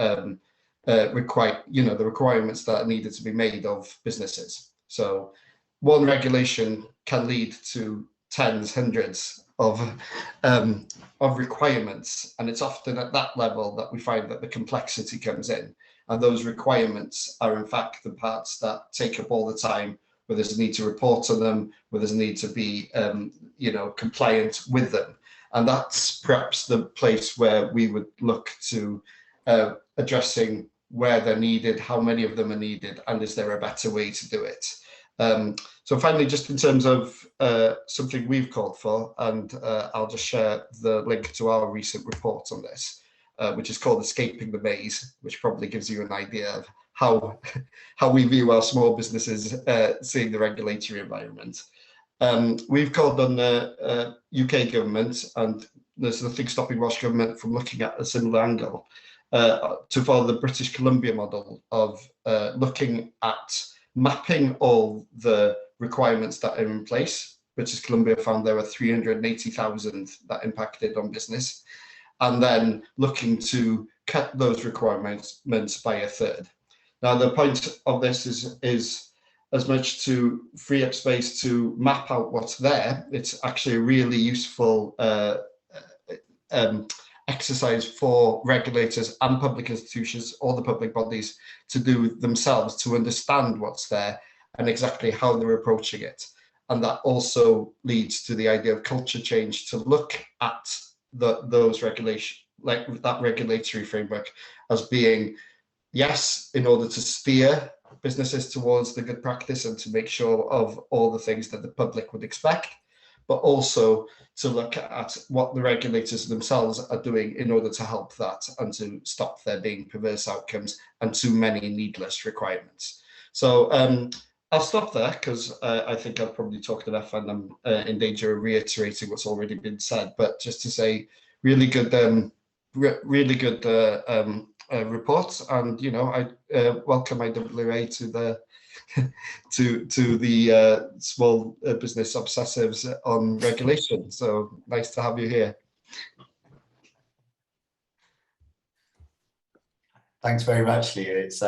require, you know, the requirements that are needed to be made of businesses. So one regulation can lead to tens, hundreds of requirements, and it's often at that level that we find that the complexity comes in, and those requirements are in fact the parts that take up all the time, where there's a need to report on them, where there's a need to be, you know, compliant with them. And that's perhaps the place where we would look to addressing where they're needed, how many of them are needed, and is there a better way to do it? So finally, just in terms of something we've called for, and I'll just share the link to our recent report on this, which is called Escaping the Maze, which probably gives you an idea of how we view our small businesses seeing the regulatory environment. We've called on the UK government, and there's nothing stopping Welsh government from looking at a similar angle, to follow the British Columbia model of looking at mapping all the requirements that are in place. British Columbia found there were 380,000 that impacted on business, and then looking to cut those requirements by a third. Now, the point of this is as much to free up space to map out what's there. It's actually a really useful exercise for regulators and public institutions, all the public bodies, to do themselves, to understand what's there and exactly how they're approaching it. And that also leads to the idea of culture change, to look at those regulation, like that regulatory framework, as being, yes, in order to steer businesses towards the good practice and to make sure of all the things that the public would expect, but also to look at what the regulators themselves are doing in order to help that and to stop there being perverse outcomes and too many needless requirements. So I'll stop there because I think I've probably talked enough and I'm in danger of reiterating what's already been said. But just to say, really good reports, and I welcome IWA to the to the small business obsessives on regulation. So nice to have you here. Thanks very much, Llyr. It's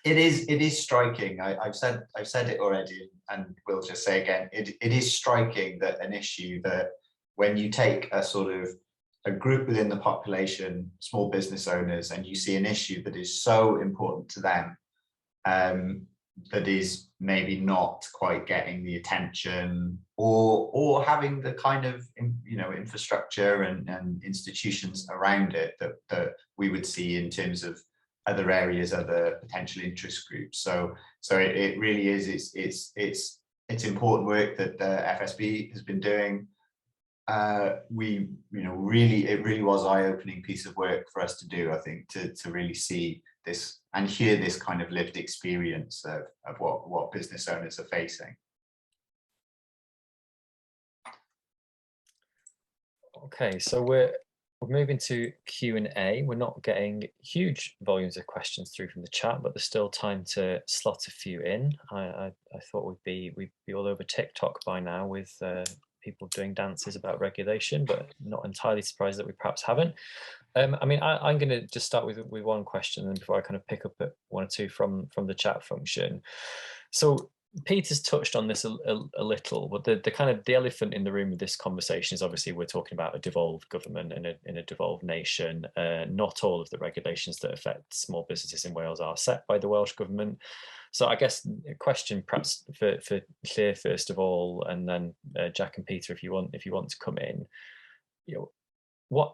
it is striking. I've said it already, and we'll just say again. It is striking that an issue that, when you take a sort of a group within the population, small business owners, and you see an issue that is so important to them, that is maybe not quite getting the attention or having the kind of infrastructure and institutions around it that we would see in terms of other areas, other potential interest groups. So it really is. It's important work that the FSB has been doing. It really was eye-opening piece of work for us to do, I think, to really see this and hear this kind of lived experience of what business owners are facing. Okay, so we're moving to Q&A. We're not getting huge volumes of questions through from the chat, but there's still time to slot a few in. I thought we'd be all over TikTok by now with people doing dances about regulation, but not entirely surprised that we perhaps haven't. I mean, I'm going to just start with one question, and before I kind of pick up at one or two from the chat function. So Peter's touched on this a little, but the kind of the elephant in the room of this conversation is obviously we're talking about a devolved government in a devolved nation. Not all of the regulations that affect small businesses in Wales are set by the Welsh government. So I guess a question perhaps for Llyr first of all, and then Jack and Peter, if you want to come in.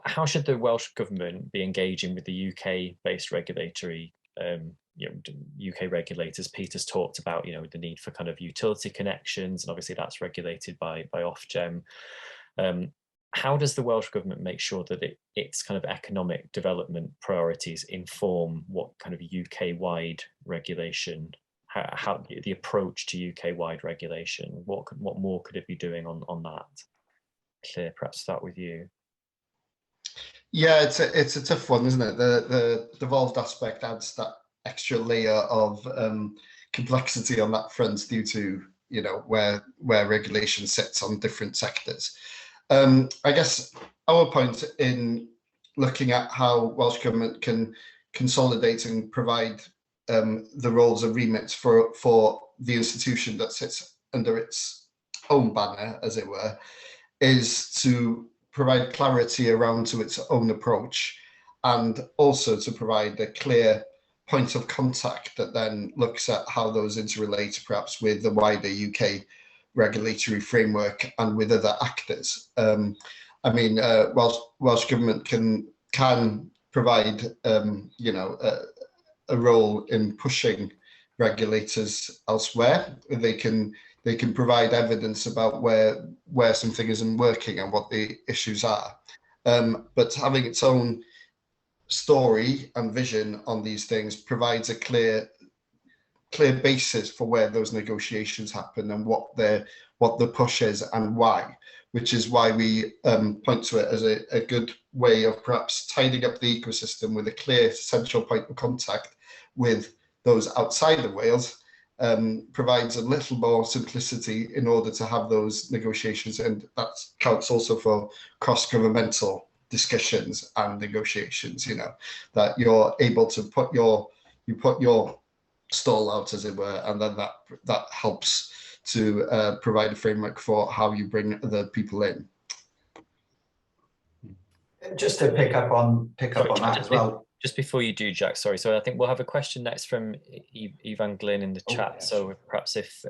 How should the Welsh government be engaging with the UK-based regulatory, UK regulators? Peter's talked about, the need for kind of utility connections, and obviously that's regulated by Ofgem. How does the Welsh government make sure that its kind of economic development priorities inform what kind of UK-wide regulation, how the approach to UK-wide regulation? What more could it be doing on that? Llyr, perhaps start with you. Yeah, it's a tough one, isn't it? The devolved aspect adds that extra layer of complexity on that front due to where regulation sits on different sectors. I guess our point in looking at how Welsh government can consolidate and provide the roles and remits for the institution that sits under its own banner, as it were, is to provide clarity around to its own approach, and also to provide a clear point of contact that then looks at how those interrelate perhaps with the wider UK regulatory framework and with other actors. I mean, Welsh government can provide, a role in pushing regulators elsewhere. They can provide evidence about where something isn't working and what the issues are. But having its own story and vision on these things provides a clear basis for where those negotiations happen and what the push is and why, which is why we point to it as a good way of perhaps tidying up the ecosystem with a clear central point of contact with those outside of Wales. Provides a little more simplicity in order to have those negotiations, and that counts also for cross-governmental discussions and negotiations. That you're able to put your stall out, as it were, and then that helps to provide a framework for how you bring the people in. Just to pick up on that as well. Just before you do, Jack, sorry. So I think we'll have a question next from Ivan Glynn in the chat. Yeah, so perhaps if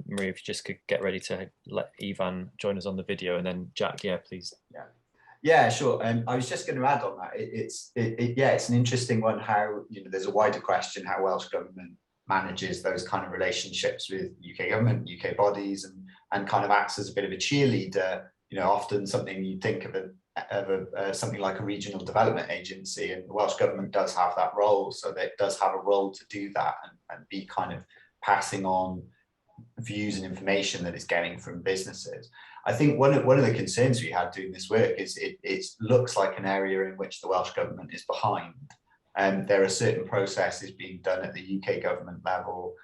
Maria, if you just could get ready to let Ivan join us on the video, and then Jack, yeah, please. Yeah, sure. I was just going to add on that. It's an interesting one. How there's a wider question how Welsh government manages those kind of relationships with UK government, UK bodies, and kind of acts as a bit of a cheerleader. Often something you think of something like a regional development agency, and the Welsh government does have that role, so that it does have a role to do that and be kind of passing on views and information that it's getting from businesses. I think one of the concerns we had doing this work is it looks like an area in which the Welsh government is behind, and there are certain processes being done at the UK government level.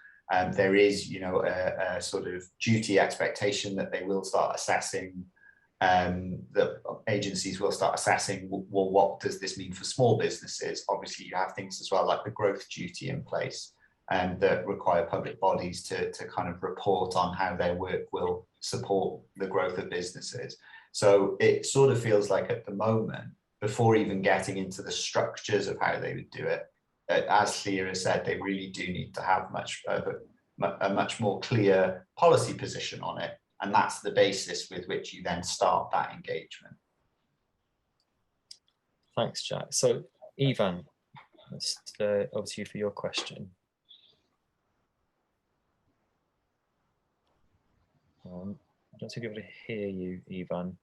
There is a sort of duty expectation that they will start assessing. The agencies will start assessing, well, what does this mean for small businesses? Obviously, you have things as well like the growth duty in place, and that require public bodies to kind of report on how their work will support the growth of businesses. So it sort of feels like at the moment, before even getting into the structures of how they would do it, as Llyr has said, they really do need to have a much more clear policy position on it. And that's the basis with which you then start that engagement. Thanks, Jack. So, Ivan, let's over to you for your question. I don't think I'm able to hear you, Ivan.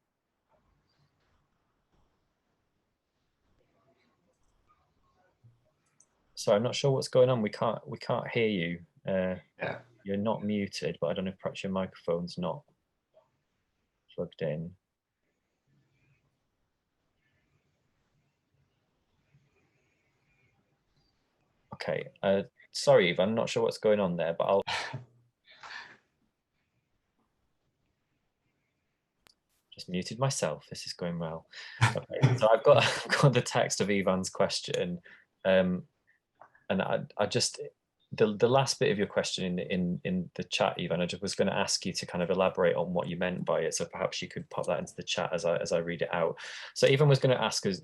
So I'm not sure what's going on. We can't hear you. Yeah. You're not muted, but I don't know if perhaps your microphone's not plugged in. Okay, sorry, Eva, I'm not sure what's going on there, but I'll just muted myself. This is going well. Okay, so I've got the text of Ivan's question, and I just the last bit of your question in the chat, Ivan, I just was going to ask you to kind of elaborate on what you meant by it. So perhaps you could pop that into the chat as I read it out. So Ivan was going to ask us,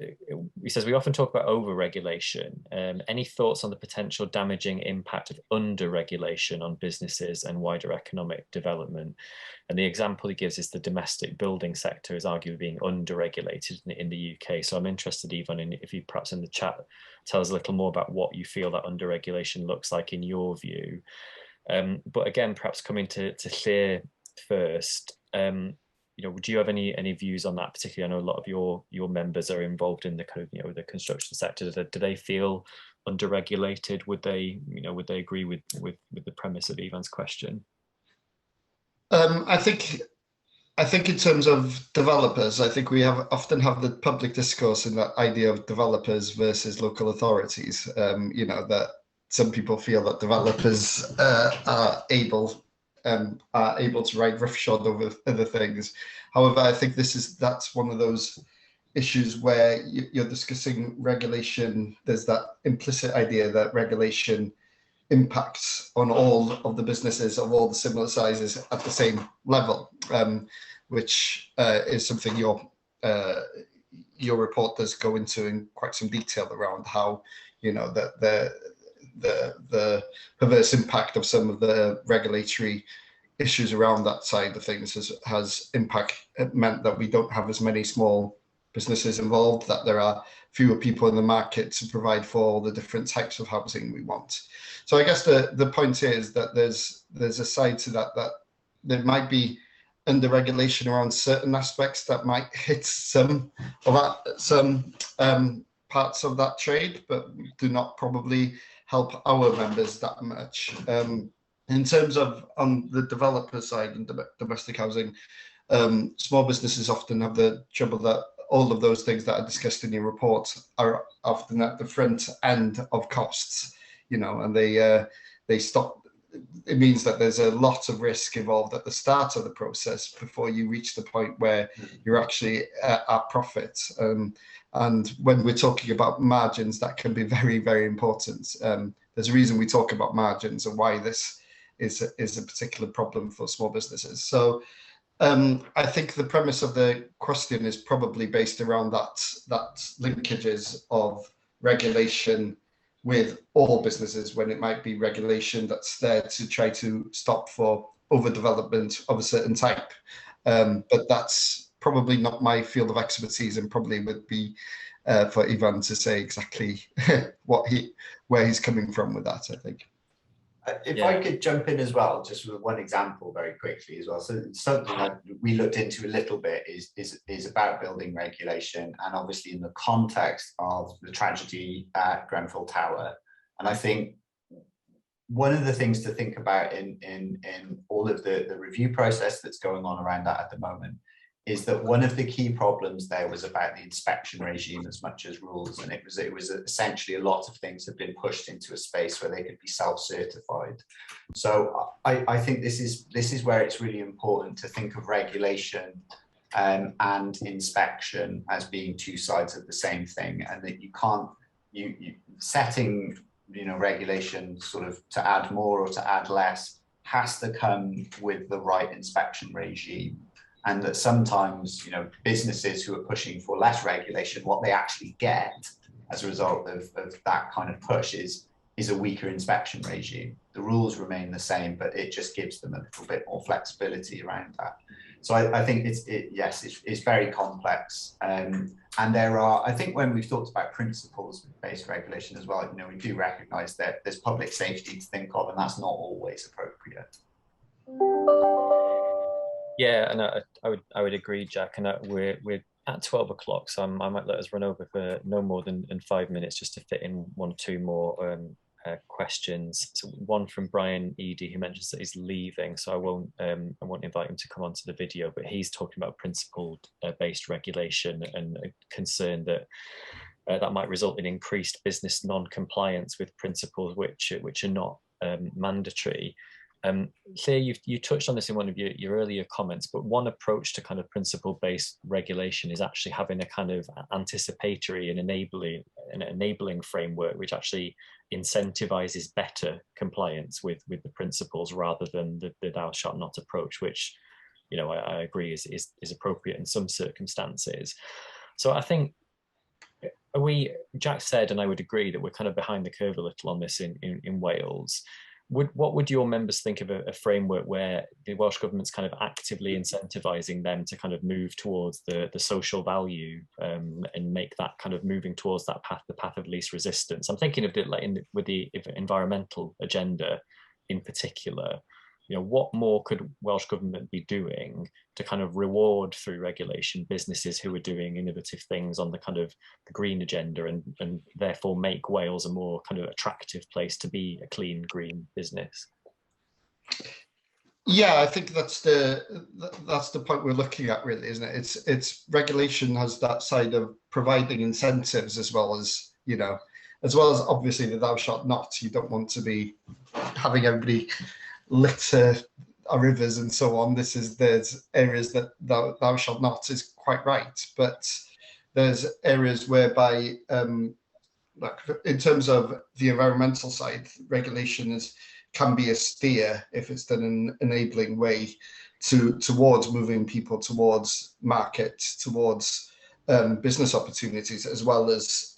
he says, we often talk about over-regulation. Any thoughts on the potential damaging impact of under-regulation on businesses and wider economic development? And the example he gives is the domestic building sector is arguably being under-regulated in the UK. So I'm interested, Ivan, if you perhaps in the chat tell us a little more about what you feel that under-regulation looks like in your view. But again, perhaps coming to Llyr first, do you have any views on that? Particularly, I know a lot of your members are involved in the kind of the construction sector. Do they feel under-regulated? Would they agree with the premise of Ivan's question? I think in terms of developers, I think we often have the public discourse in that idea of developers versus local authorities. That some people feel that developers are able to ride roughshod over other things. However, I think that's one of those issues where you're discussing regulation. There's that implicit idea that regulation impacts on all of the businesses of all the similar sizes at the same level, which is something your report does go into in quite some detail around how the perverse impact of some of the regulatory issues around that side of things has meant that we don't have as many small businesses involved, that there are fewer people in the market to provide for all the different types of housing we want. So I guess the point is that there's a side to that there might be under regulation around certain aspects that might hit some parts of that trade, but do not probably help our members that much. In terms of on the developer side and domestic housing, small businesses often have the trouble that all of those things that are discussed in your report are often at the front end of costs, and they stop. It means that there's a lot of risk involved at the start of the process before you reach the point where you're actually at profit. And when we're talking about margins, that can be very, very important. There's a reason we talk about margins and why this is a particular problem for small businesses. So I think the premise of the question is probably based around that linkages of regulation with all businesses, when it might be regulation that's there to try to stop for overdevelopment of a certain type. But that's probably not my field of expertise, and probably would be for Ivan to say exactly where he's coming from with that, I think. If I could jump in as well, just with one example very quickly as well. So something that we looked into a little bit is about building regulation, and obviously in the context of the tragedy at Grenfell Tower. And I think one of the things to think about in all of the review process that's going on around that at the moment is that one of the key problems there was about the inspection regime as much as rules, and it was essentially a lot of things have been pushed into a space where they could be self-certified. So I think this is where it's really important to think of regulation and inspection as being two sides of the same thing, and that you can't setting regulation sort of to add more or to add less has to come with the right inspection regime. And that sometimes, businesses who are pushing for less regulation, what they actually get as a result of that kind of push is a weaker inspection regime. The rules remain the same, but it just gives them a little bit more flexibility around that. So I think it's very complex. And there are, I think when we've talked about principles-based regulation as well, we do recognise that there's public safety to think of, and that's not always appropriate. Yeah, and I would agree, Jack. And we're at 12 o'clock, so I might let us run over for no more than 5 minutes just to fit in one or two more questions. So one from Brian Eady, who mentions that he's leaving, so I won't invite him to come onto the video, but he's talking about principle-based regulation and a concern that that might result in increased business non-compliance with principles which are not mandatory. Llyr, you touched on this in one of your earlier comments, but one approach to kind of principle-based regulation is actually having a kind of anticipatory and enabling framework which actually incentivizes better compliance with the principles rather than the thou shalt not approach, which I agree is appropriate in some circumstances. So I think Jack said, and I would agree, that we're kind of behind the curve a little on this in Wales. What would your members think of a framework where the Welsh Government's kind of actively incentivizing them to kind of move towards the social value and make that kind of moving towards that path, the path of least resistance? I'm thinking of it like with the environmental agenda in particular. What more could Welsh Government be doing to kind of reward through regulation businesses who are doing innovative things on the kind of the green agenda and therefore make Wales a more kind of attractive place to be a clean green business? Yeah, I think that's the point we're looking at, really, isn't it? It's regulation has that side of providing incentives as well as obviously the thou shalt not. You don't want to be having everybody litter our rivers and so on. There's areas that thou shalt not is quite right, but there's areas whereby, in terms of the environmental side, regulation can be a steer if it's done in an enabling way towards moving people towards market, towards business opportunities, as well as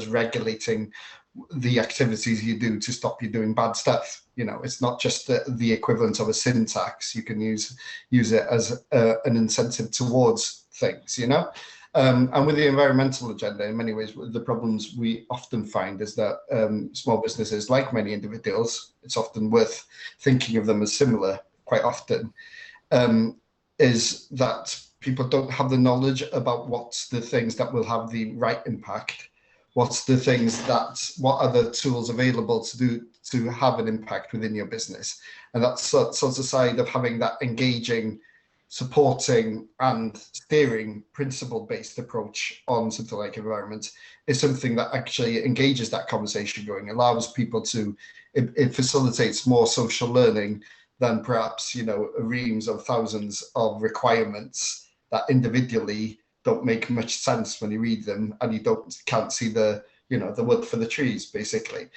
regulating the activities you do to stop you doing bad stuff. It's not just the equivalent of a sin tax. You can use it as an incentive towards things, you know. And with the environmental agenda, in many ways, the problems we often find is that small businesses, like many individuals, it's often worth thinking of them as similar quite often, is that people don't have the knowledge about what's the things that will have the right impact, what's the things that, what are the tools available to do to have an impact within your business. And that's sort of side of having that engaging, supporting and steering principle-based approach on something like environment is something that actually engages that conversation going, allows people to, it facilitates more social learning than perhaps, you know, reams of thousands of requirements that individually don't make much sense when you read them, and you can't see the, you know, the wood for the trees, basically.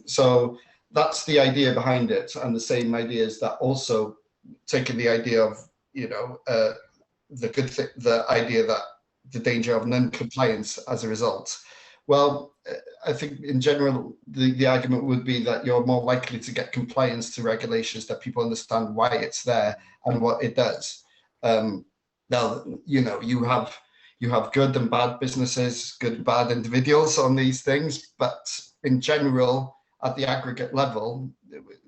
So that's the idea behind it, and the same idea is that also taking the idea of, you know, the idea that the danger of non-compliance as a result. Well, I think in general, the argument would be that you're more likely to get compliance to regulations that people understand why it's there and what it does. Now, you know, you have good and bad businesses, good and bad individuals on these things, but in general, at the aggregate level,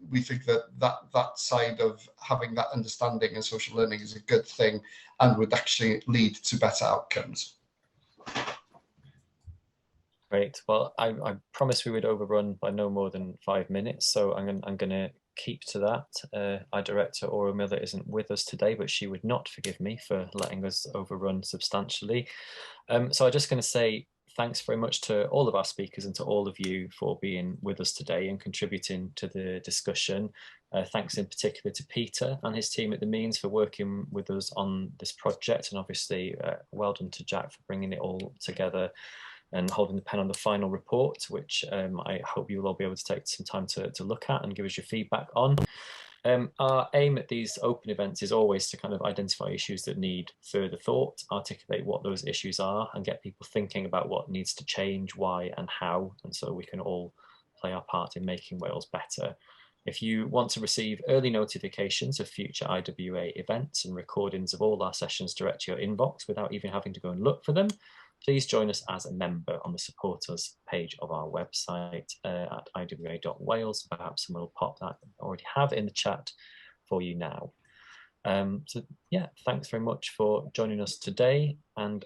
we think that side of having that understanding and social learning is a good thing and would actually lead to better outcomes. Great. Well, I promised we would overrun by no more than 5 minutes, so I'm going to keep to that. Our director, Aura Miller, isn't with us today, but she would not forgive me for letting us overrun substantially. So I'm just going to say thanks very much to all of our speakers and to all of you for being with us today and contributing to the discussion. Thanks in particular to Peter and his team at the Means for working with us on this project, and obviously well done to Jack for bringing it all together and holding the pen on the final report, which I hope you will all be able to take some time to look at and give us your feedback on. Our aim at these open events is always to kind of identify issues that need further thought, articulate what those issues are, and get people thinking about what needs to change, why and how, and so we can all play our part in making Wales better. If you want to receive early notifications of future IWA events and recordings of all our sessions direct to your inbox without even having to go and look for them, please join us as a member on the Support Us page of our website at iwa.wales. Perhaps someone will pop that I already have in the chat for you now. So yeah, thanks very much for joining us today, and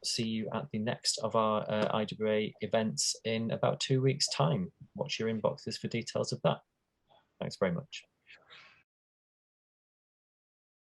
see you at the next of our IWA events in about 2 weeks' time. Watch your inboxes for details of that. Thanks very much.